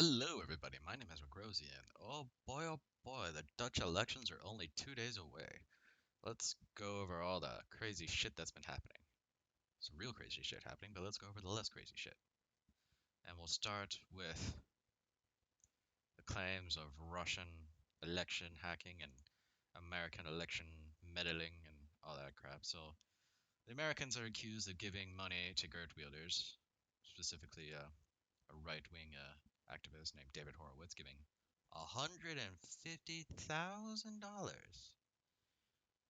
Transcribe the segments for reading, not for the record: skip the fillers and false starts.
Hello, everybody. My name is McRosie, and oh boy, the Dutch elections are only 2 days away. Let's go over all the crazy shit that's been happening. Some real crazy shit happening, but let's go over the less crazy shit. And we'll start with the claims of Russian election hacking and American election meddling and all that crap. So, the Americans are accused of giving money to Geert Wilders, specifically a right-wing activist named David Horowitz, giving $150,000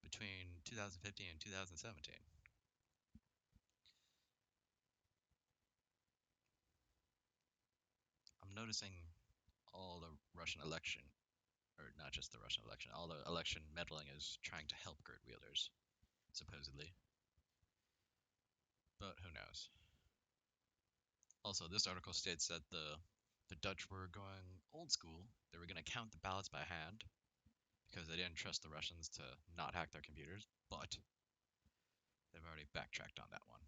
between 2015 and 2017. I'm noticing all the Russian election, or not just the Russian election, all the election meddling is trying to help Geert Wilders, supposedly. But who knows? Also, this article states that the Dutch were going old school. They were going to count the ballots by hand because they didn't trust the Russians to not hack their computers, but they've already backtracked on that one.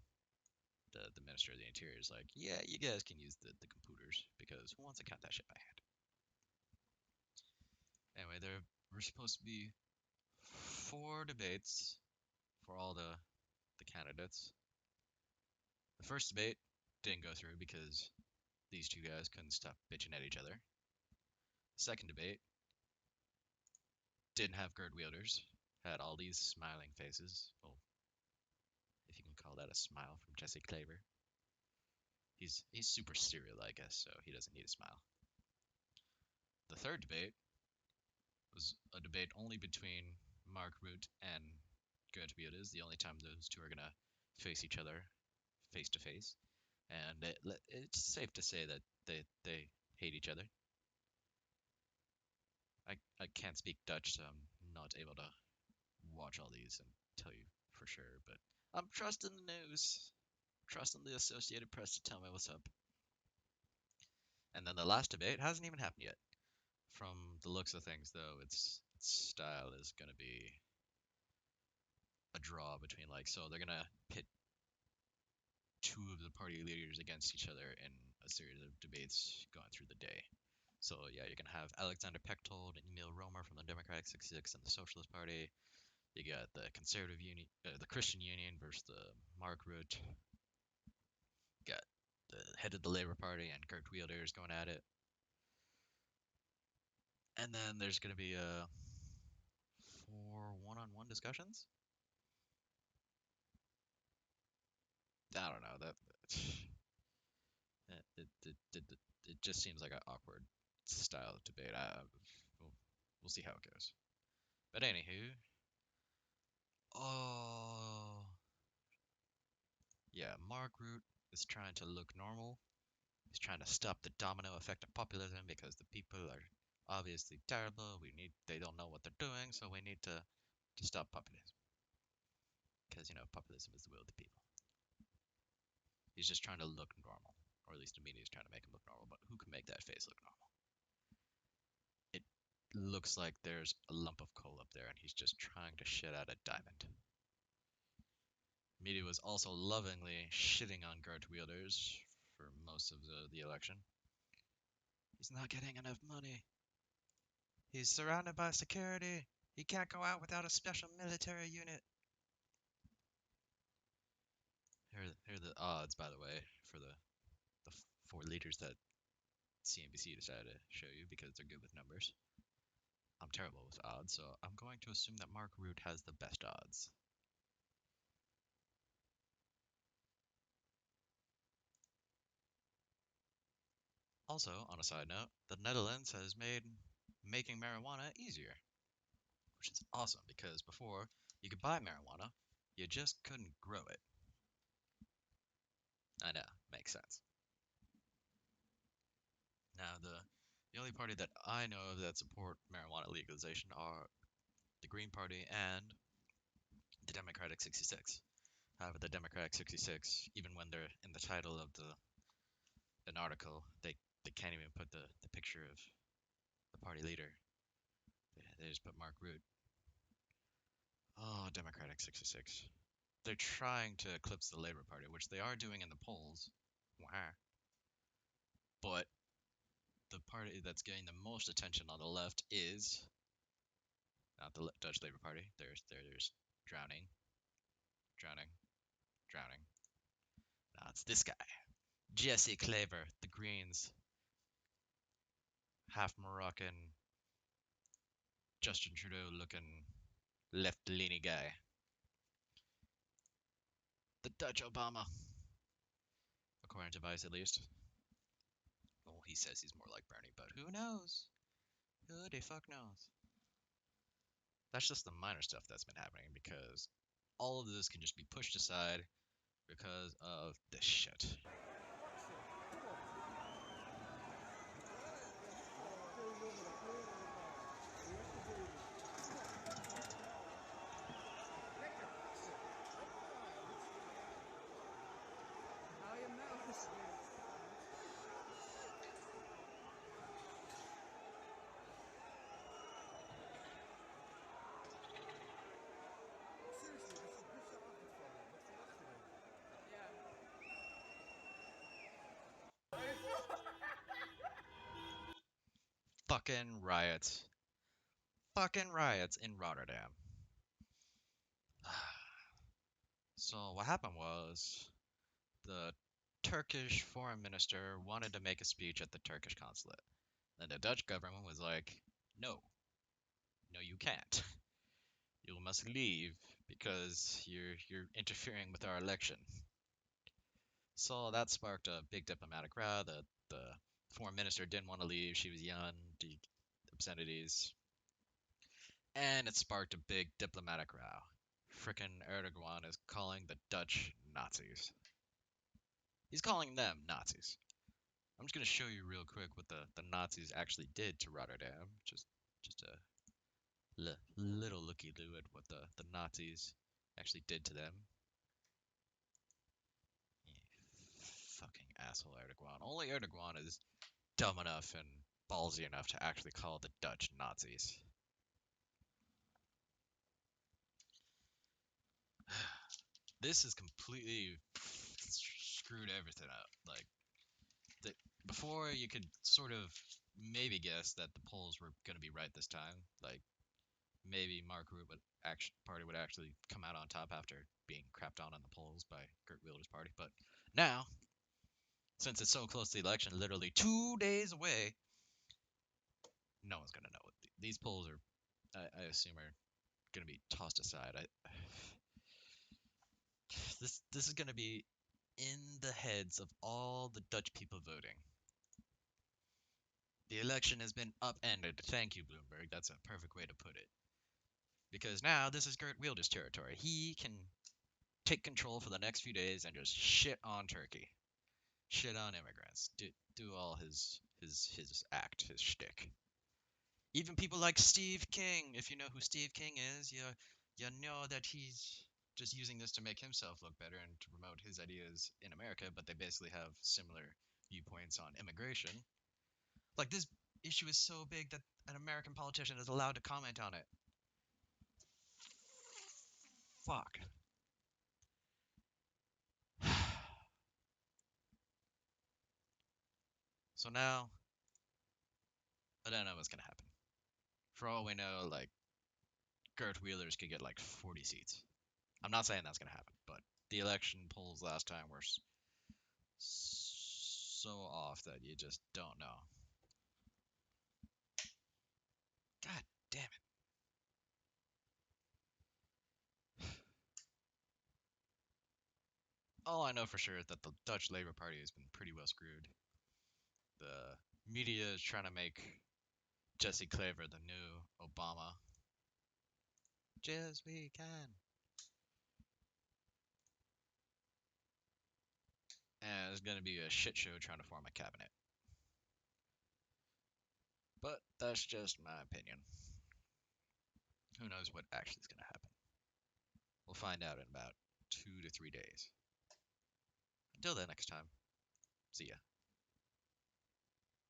The Minister of the Interior is like, yeah, you guys can use the computers because who wants to count that shit by hand? Anyway, there were supposed to be 4 debates for all the candidates. The first debate didn't go through because these two guys couldn't stop bitching at each other. The second debate didn't have Geert Wilders, had all these smiling faces. Well, if you can call that a smile from Jesse Klaver. He's super serial, I guess, so he doesn't need a smile. The third debate was a debate only between Mark Rutte and Geert Wilders, the only time those two are gonna face each other face to face, and it's safe to say that they hate each other. I can't speak Dutch, so I'm not able to watch all these and tell you for sure, but I'm trusting the news, trusting the Associated Press to tell me what's up. And then the last debate hasn't even happened yet. From the looks of things, though, its style is gonna be a draw between so they're gonna pit two of the party leaders against each other in a series of debates going through the day. So yeah, you're gonna have Alexander Pechtold and Emil Romer from the Democratic 66 and the Socialist Party. You got the Conservative Union, the Christian Union versus the Mark Rutte. You got the head of the Labour Party and Geert Wilders going at it. And then there's gonna be 4 one-on-one discussions. I don't know that it just seems like an awkward style of debate. We'll, we'll see how it goes. But anywho, oh yeah, Mark Rutte is trying to look normal. He's trying to stop the domino effect of populism because the people are obviously terrible. They don't know what they're doing, so we need to stop populism. Because populism is the will of the people. He's just trying to look normal, or at least the media is trying to make him look normal. But who can make that face look normal? It looks like there's a lump of coal up there, and he's just trying to shit out a diamond. Media was also lovingly shitting on Geert Wilders for most of the election. He's not getting enough money. He's surrounded by security. He can't go out without a special military unit. Here are the odds, by the way, for the 4 leaders that CNBC decided to show you because they're good with numbers. I'm terrible with odds, so I'm going to assume that Mark Rutte has the best odds. Also, on a side note, the Netherlands has made making marijuana easier, which is awesome because before you could buy marijuana, you just couldn't grow it. I know, makes sense. Now, the only party that I know of that support marijuana legalization are the Green Party and the Democratic 66. However, the Democratic 66, even when they're in the title of an article, they can't even put the picture of the party leader. They just put Mark Rutte. Oh, Democratic 66. They're trying to eclipse the Labour Party, which they are doing in the polls. Wow. But the party that's getting the most attention on the left is not the Dutch Labour Party. There's drowning, drowning, drowning. No, it's this guy, Jesse Klaver, the Greens, half Moroccan, Justin Trudeau looking left-leaning guy. The Dutch Obama, according to Vice at least. Well, he says he's more like Bernie, but who knows? Who the fuck knows? That's just the minor stuff that's been happening because all of this can just be pushed aside because of this shit. Fucking riots. Fucking riots in Rotterdam. So what happened was the Turkish foreign minister wanted to make a speech at the Turkish consulate. And the Dutch government was like, no, no, you can't. You must leave because you're interfering with our election. So that sparked a big diplomatic row. The foreign minister didn't want to leave. She was young, obscenities, and it sparked a big diplomatic row. Frickin' Erdogan is calling the Dutch Nazis. He's calling them Nazis. I'm just gonna show you real quick what the Nazis actually did to Rotterdam. Just a little looky-loo at what the Nazis actually did to them. Yeah, fucking asshole Erdogan. Only Erdogan is dumb enough and ballsy enough to actually call the Dutch Nazis. This has completely screwed everything up. Like, before you could sort of maybe guess that the polls were going to be right this time. Like, maybe Mark Rutte party would actually come out on top after being crapped on the polls by Geert Wilders' party. But now, since it's so close to the election, literally 2 days away, no one's going to know. These polls are, I assume, are going to be tossed aside. This is going to be in the heads of all the Dutch people voting. The election has been upended. Thank you, Bloomberg. That's a perfect way to put it. Because now this is Geert Wilders' territory. He can take control for the next few days and just shit on Turkey, shit on immigrants, do all his act, his shtick. Even people like Steve King, if you know who Steve King is, you know that he's just using this to make himself look better and to promote his ideas in America, but they basically have similar viewpoints on immigration. Like, this issue is so big that an American politician is allowed to comment on it. Fuck. So now, I don't know what's gonna happen. For all we know, like, Geert Wilders could get like 40 seats. I'm not saying that's gonna happen, but the election polls last time were so off that you just don't know. God damn it. All I know for sure is that the Dutch Labour Party has been pretty well screwed. The media is trying to make Jesse Klaver the new Obama. Just we can. And it's going to be a shit show trying to form a cabinet. But that's just my opinion. Who knows what actually is going to happen? We'll find out in about 2 to 3 days. Until then, next time, see ya.